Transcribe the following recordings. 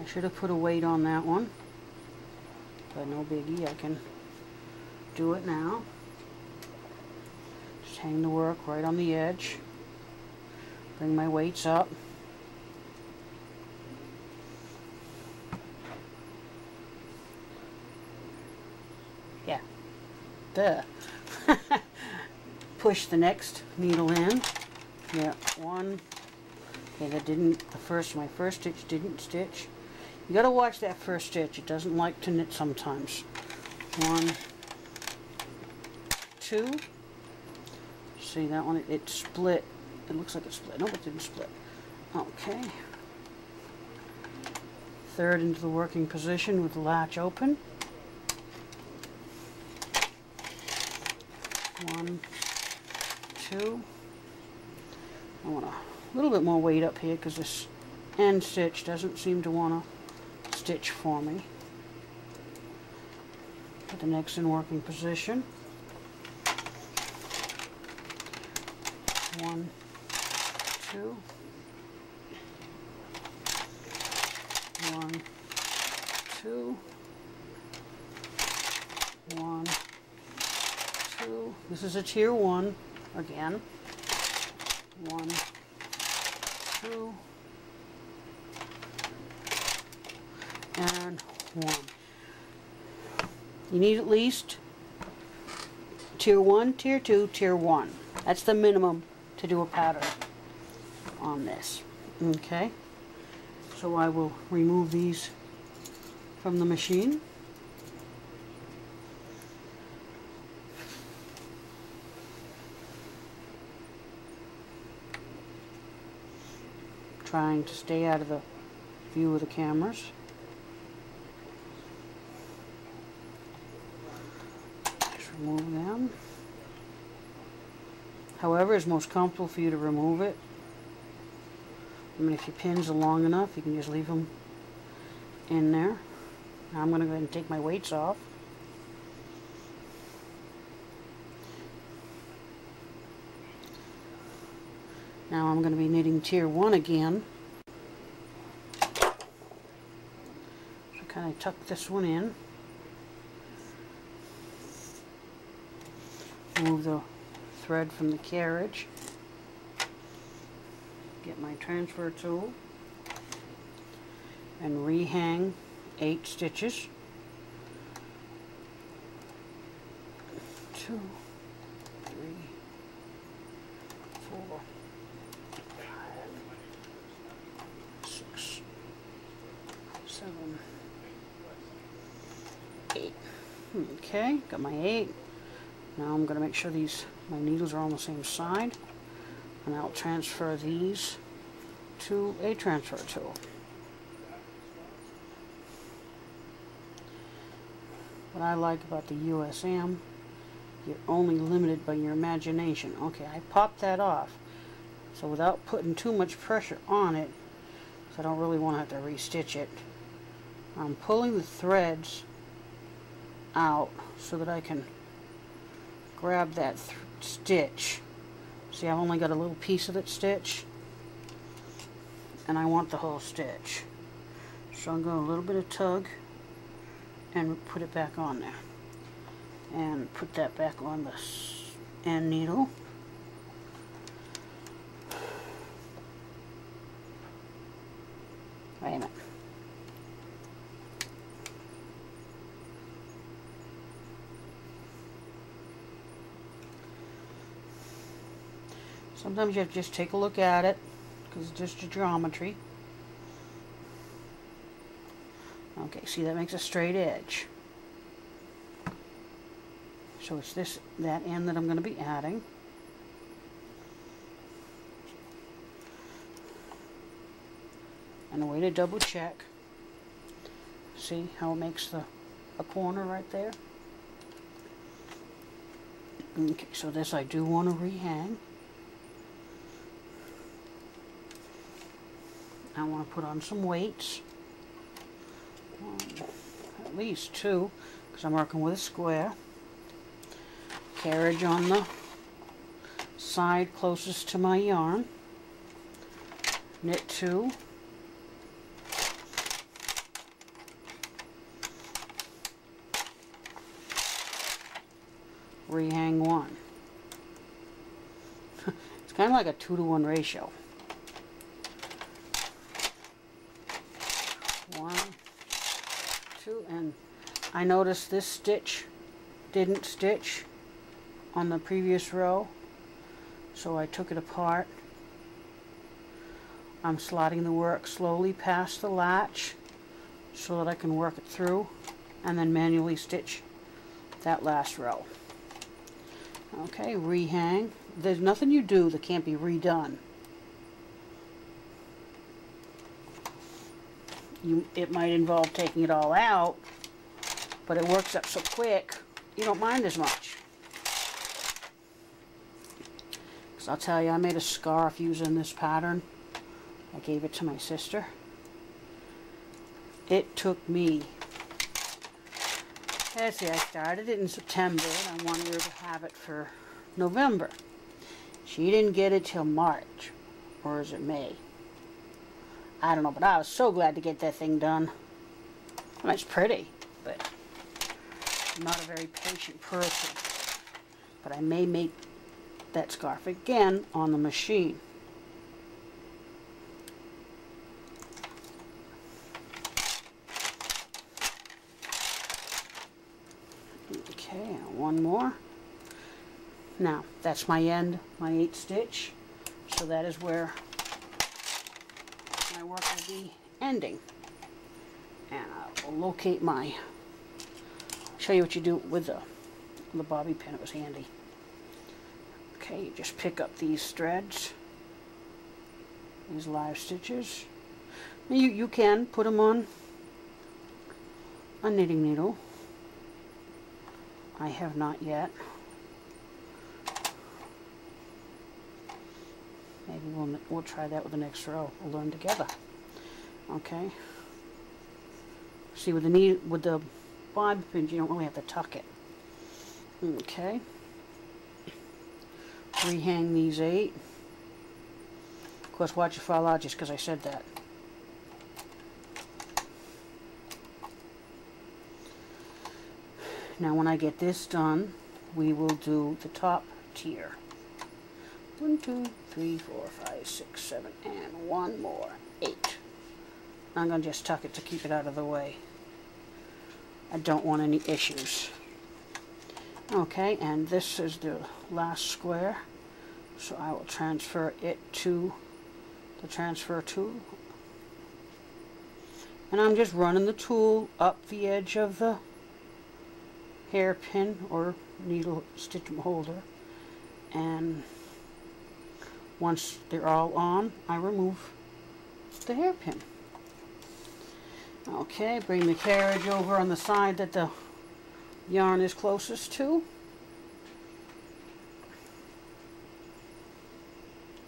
I should have put a weight on that one, but no biggie, I can do it now. Just hang the work right on the edge. Bring my weights up. Yeah, duh. Push the next needle in. Yeah, one. Okay, that didn't, my first stitch didn't stitch. You gotta watch that first stitch. It doesn't like to knit sometimes. 1, 2. See that one? It split. It looks like it split. No, it didn't split. Okay. Third into the working position with the latch open. 1, 2. I want a little bit more weight up here because this end stitch doesn't seem to want to stitch for me. Put the next in working position. 1, 2. 1, 2. 1, 2. This is a tier 1 again. 1, 2, and 1. You need at least tier 1, tier 2, tier 1. That's the minimum to do a pattern on this. Okay, so I will remove these from the machine. Trying to stay out of the view of the cameras. Just remove them. However is most comfortable for you to remove it. I mean, if your pins are long enough, you can just leave them in there. Now I'm going to go ahead and take my weights off. Now I'm going to be knitting tier 1 again. So kind of tuck this one in. Move the thread from the carriage. Get my transfer tool and rehang 8 stitches. 2, 3, 4, 6, 7, 8. Okay, got my 8. Now I'm going to make sure my needles are on the same side, and I'll transfer these to a transfer tool. What I like about the USM, you're only limited by your imagination. Okay, I popped that off, so without putting too much pressure on it, so I don't really want to have to restitch it, I'm pulling the threads out so that I can grab that stitch. See, I've only got a little piece of that stitch, and I want the whole stitch. So I'm going a little bit of tug and put it back on there. And put that back on the end needle. Wait a minute. Sometimes you have to just take a look at it, because it's just your geometry. Okay, see, that makes a straight edge. So it's that end that I'm going to be adding. And a way to double check. See how it makes a corner right there? Okay, so this I do want to rehang. I want to put on some weights. At least 2, because I'm working with a square. Carriage on the side closest to my yarn. Knit 2. rehang one. It's kind of like a 2-to-1 ratio. 1, 2, and I noticed this stitch didn't stitch on the previous row, so I took it apart. I'm sliding the work slowly past the latch so that I can work it through and then manually stitch that last row. Okay, rehang. There's nothing you do that can't be redone. It might involve taking it all out, but it works up so quick you don't mind as much. Because I'll tell you, I made a scarf using this pattern. I gave it to my sister. It took me, let's see, I started it in September and I wanted her to have it for November. She didn't get it till March, or is it May? I don't know, but I was so glad to get that thing done. Well, it's pretty, but I'm not a very patient person. But I may make that scarf again on the machine. Okay, and one more. Now, that's my end, my 8th stitch. So that is where my work will be ending. And I will locate my, show you what you do with the bobby pin. It was handy. Okay, you just pick up these threads, these live stitches. You can put them on a knitting needle. I have not yet. Maybe we'll try that with the next row. We'll learn together. Okay. See, with the bobby pins, you don't really have to tuck it. Okay. Rehang these 8. Of course, watch it fall out just because I said that. Now, when I get this done, we will do the top tier. 1, 2, 3, 4, 5, 6, 7, and one more. 8. I'm going to just tuck it to keep it out of the way. I don't want any issues. Okay, and this is the last square. So I will transfer it to the transfer tool. And I'm just running the tool up the edge of the hairpin or needle stitch holder, and once they're all on, I remove the hairpin. Okay, bring the carriage over on the side that the yarn is closest to.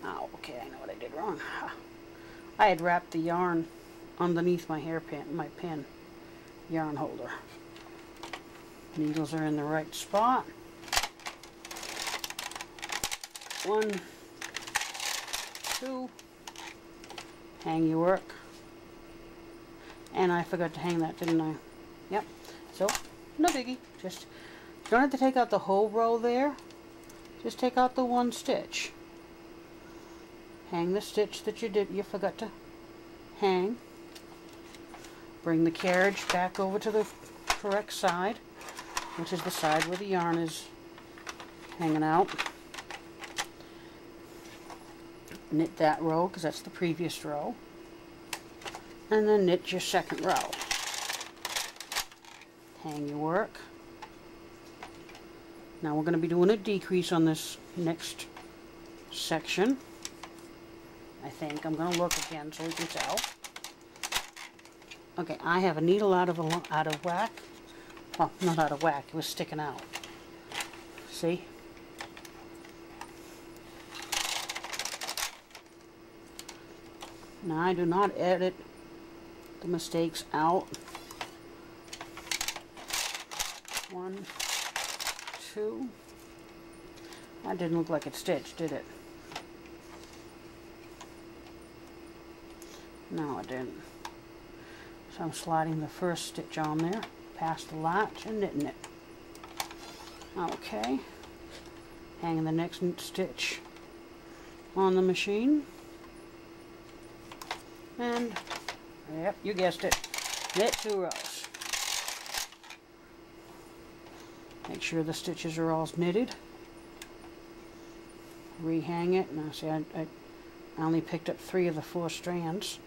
Oh, okay, I know what I did wrong. I had wrapped the yarn underneath my hairpin, my pin yarn holder. Needles are in the right spot. 1, 2, hang your work. And I forgot to hang that, didn't I? Yep. So, no biggie. Just, you don't have to take out the whole row there. Just take out the one stitch. Hang the stitch that you forgot to hang. Bring the carriage back over to the correct side, which is the side where the yarn is hanging out. Knit that row, because that's the previous row. And then knit your second row. Hang your work. Now we're going to be doing a decrease on this next section. I think. I'm going to look again so we can tell. Okay, I have a needle out of whack. Well, not out of whack, it was sticking out. See? Now I do not edit the mistakes out. 1, 2. That didn't look like it stitched, did it? No, it didn't. So I'm sliding the first stitch on there, past the latch, and knitting it. Okay. hang the next stitch on the machine, and yep, you guessed it, knit 2 rows. Make sure the stitches are all knitted. Rehang it. Now see, I only picked up 3 of the 4 strands.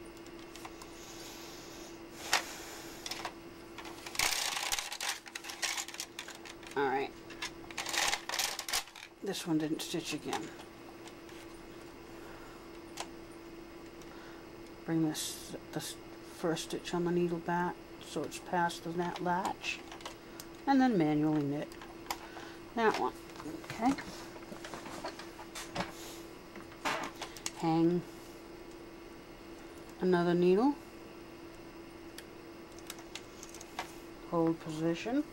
Alright. This one didn't stitch again. Bring this first stitch on the needle back so it's past the latch, and then manually knit that one. Okay. Hang another needle, hold position,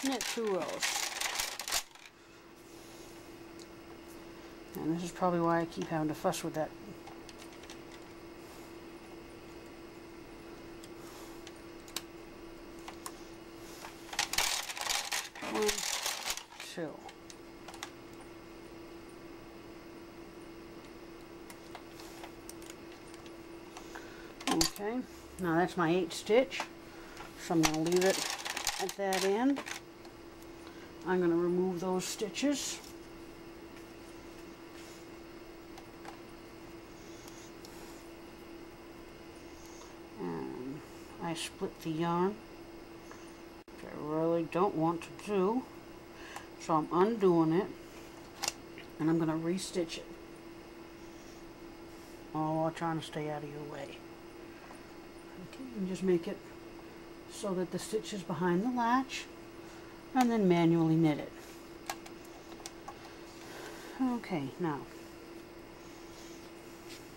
knit 2 rows. And this is probably why I keep having to fuss with that. One, 2. Okay, now that's my 8th stitch, so I'm going to leave it at that end. I'm going to remove those stitches. And I split the yarn, which I really don't want to do, so I'm undoing it, and I'm going to re-stitch it, all while trying to stay out of your way. Okay, and just make it so that the stitch is behind the latch, and then manually knit it. Okay, now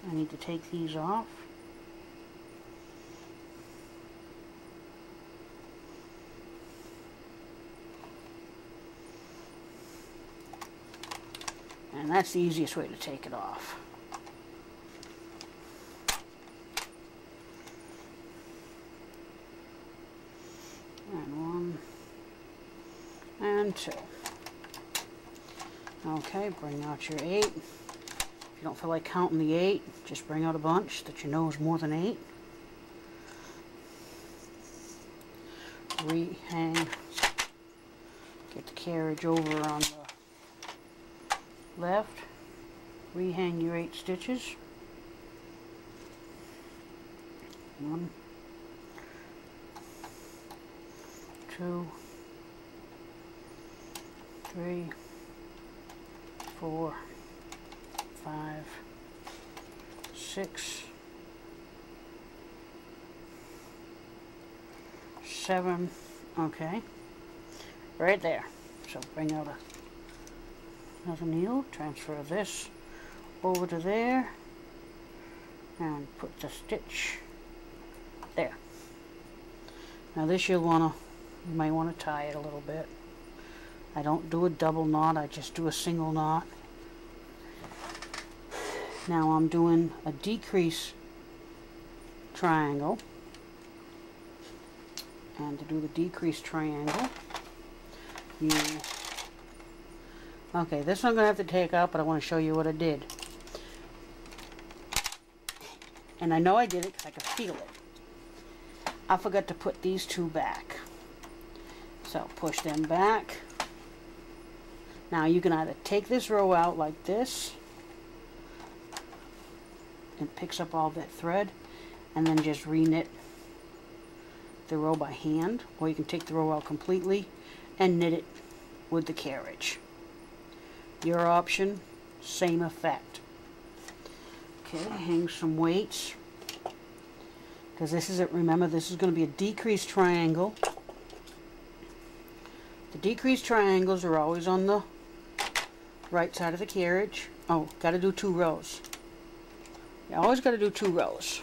I need to take these off. And that's the easiest way to take it off. And 1 and 2. Okay, bring out your 8. If you don't feel like counting the 8, just bring out a bunch that you know is more than 8. Rehang. Get the carriage over on the left. Rehang your 8 stitches. 1, 2, 3, 4, 5, 6, 7. Okay, right there. So bring out another needle, transfer this over to there, and put the stitch there. Now this you might want to tie it a little bit. I don't do a double knot, I just do a single knot. Now I'm doing a decrease triangle. And to do the decrease triangle, okay, this one I'm going to have to take out, but I want to show you what I did. And I know I did it because I could feel it. I forgot to put these 2 back. So push them back. Now you can either take this row out like this, and picks up all that thread, and then just re-knit the row by hand, or you can take the row out completely and knit it with the carriage. Your option, same effect. Okay, hang some weights, because this is it. Remember, this is going to be a decreased triangle. The decreased triangles are always on the right side of the carriage. Oh, got to do 2 rows. You always got to do 2 rows.